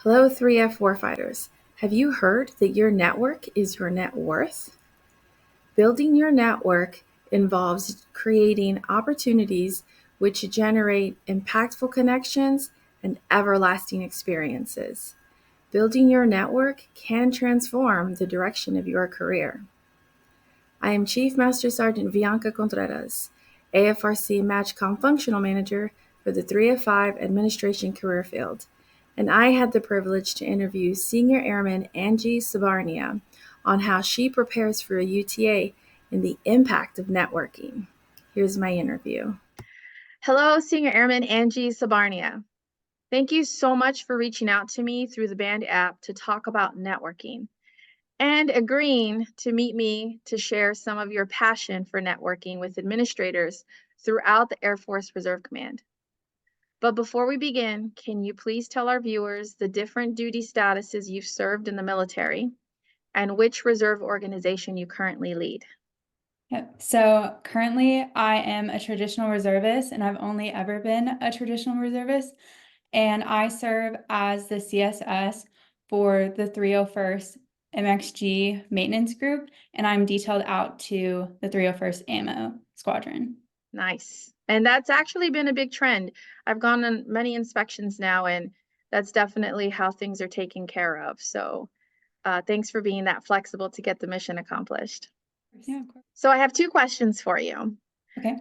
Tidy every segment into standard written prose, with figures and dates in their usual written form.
Hello, 3F warfighters. Have you heard that your network is your net worth? Building your network involves creating opportunities which generate impactful connections and everlasting experiences. Building your network can transform the direction of your career. I am Chief Master Sergeant Bianca Contreras, AFRC MatchCom Functional Manager for the 3F5 Administration Career Field, and I had the privilege to interview Senior Airman Angie Sabarnia on how she prepares for a UTA and the impact of networking. Here's my interview. Hello, Senior Airman Angie Sabarnia. Thank you so much for reaching out to me through the Band app to talk about networking and agreeing to meet me to share some of your passion for networking with administrators throughout the Air Force Reserve Command. But before we begin, can you please tell our viewers the different duty statuses you've served in the military and which reserve organization you currently lead? Yep. So currently I am a traditional reservist, and I've only ever been a traditional reservist. And I serve as the CSS for the 301st MXG maintenance group, and I'm detailed out to the 301st Ammo Squadron. Nice. And that's actually been a big trend. I've gone on many inspections now, and that's definitely how things are taken care of. So thanks for being that flexible to get the mission accomplished. Yeah, of course. So I have two questions for you. Okay.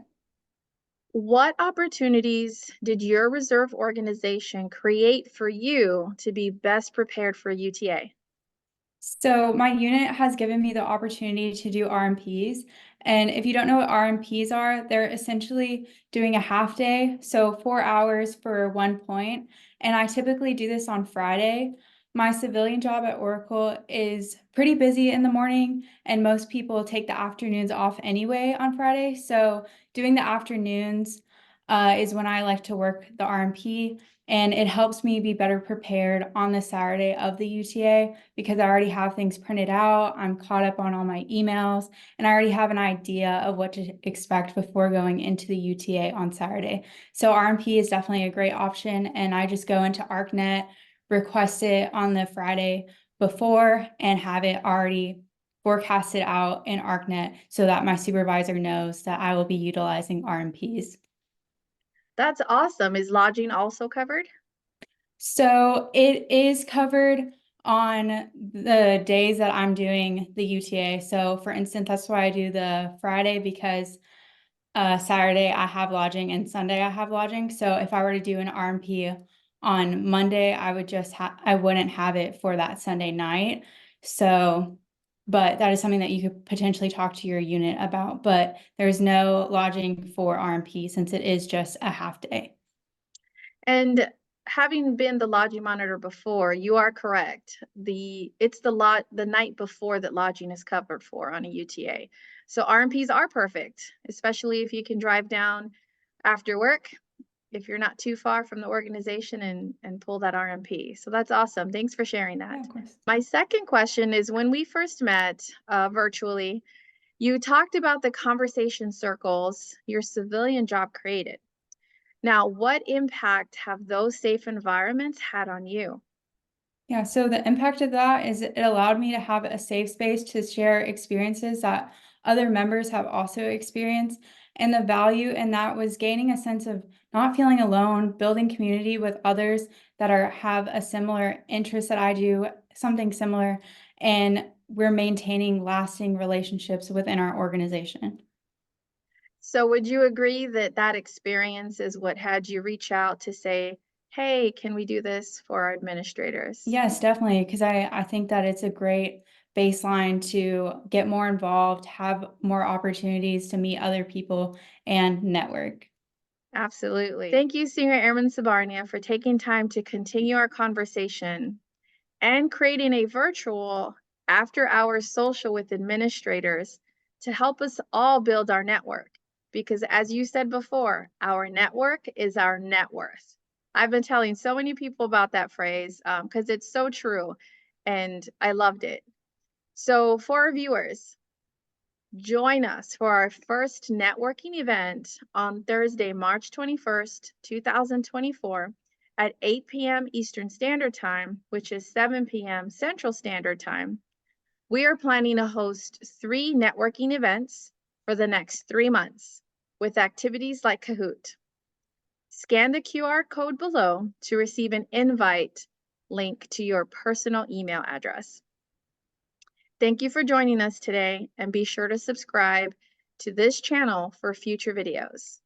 What opportunities did your reserve organization create for you to be best prepared for UTA? So my unit has given me the opportunity to do RMPs. And if you don't know what RMPs are, they're essentially doing a half day, so 4 hours for 1 point. And I typically do this on Friday. My civilian job at Oracle is pretty busy in the morning, and most people take the afternoons off anyway on Friday. So doing the afternoons is when I like to work the RMP. And it helps me be better prepared on the Saturday of the UTA because I already have things printed out. I'm caught up on all my emails, and I already have an idea of what to expect before going into the UTA on Saturday. So RMP is definitely a great option, and I just go into ArcNet, request it on the Friday before, and have it already forecasted out in ArcNet so that my supervisor knows that I will be utilizing RMPs. That's awesome. Is lodging also covered? So it is covered on the days that I'm doing the UTA. So for instance, that's why I do the Friday, because Saturday I have lodging and Sunday I have lodging. So if I were to do an RMP on Monday, I wouldn't have it for that Sunday night. So, but that is something that you could potentially talk to your unit about. But there's no lodging for RMP since it is just a half day. And having been the lodging monitor before, you are correct. It's the night before that lodging is covered for on a UTA. So RMPs are perfect, especially if you can drive down after work, if you're not too far from the organization and pull that RMP. So that's awesome. Thanks for sharing that. Yeah, of course. My second question is, when we first met virtually, you talked about the conversation circles your civilian job created. Now, what impact have those safe environments had on you? Yeah, so the impact of that is it allowed me to have a safe space to share experiences that other members have also experienced. And the value in that was gaining a sense of not feeling alone, building community with others that have a similar interest that I do, something similar, and we're maintaining lasting relationships within our organization. So, would you agree that that experience is what had you reach out to say, hey, can we do this for our administrators? Yes, definitely, because I think that it's a great baseline to get more involved, have more opportunities to meet other people and network. Absolutely. Thank you, Senior Airman Sabarnia, for taking time to continue our conversation and creating a virtual after-hours social with administrators to help us all build our network. Because as you said before, our network is our net worth. I've been telling so many people about that phrase because it's so true, and I loved it. So for our viewers, join us for our first networking event on Thursday, March 21st, 2024 at 8 p.m. Eastern Standard Time, which is 7 p.m. Central Standard Time, we are planning to host 3 networking events for the next 3 months with activities like Kahoot. Scan the QR code below to receive an invite link to your personal email address. Thank you for joining us today, and be sure to subscribe to this channel for future videos.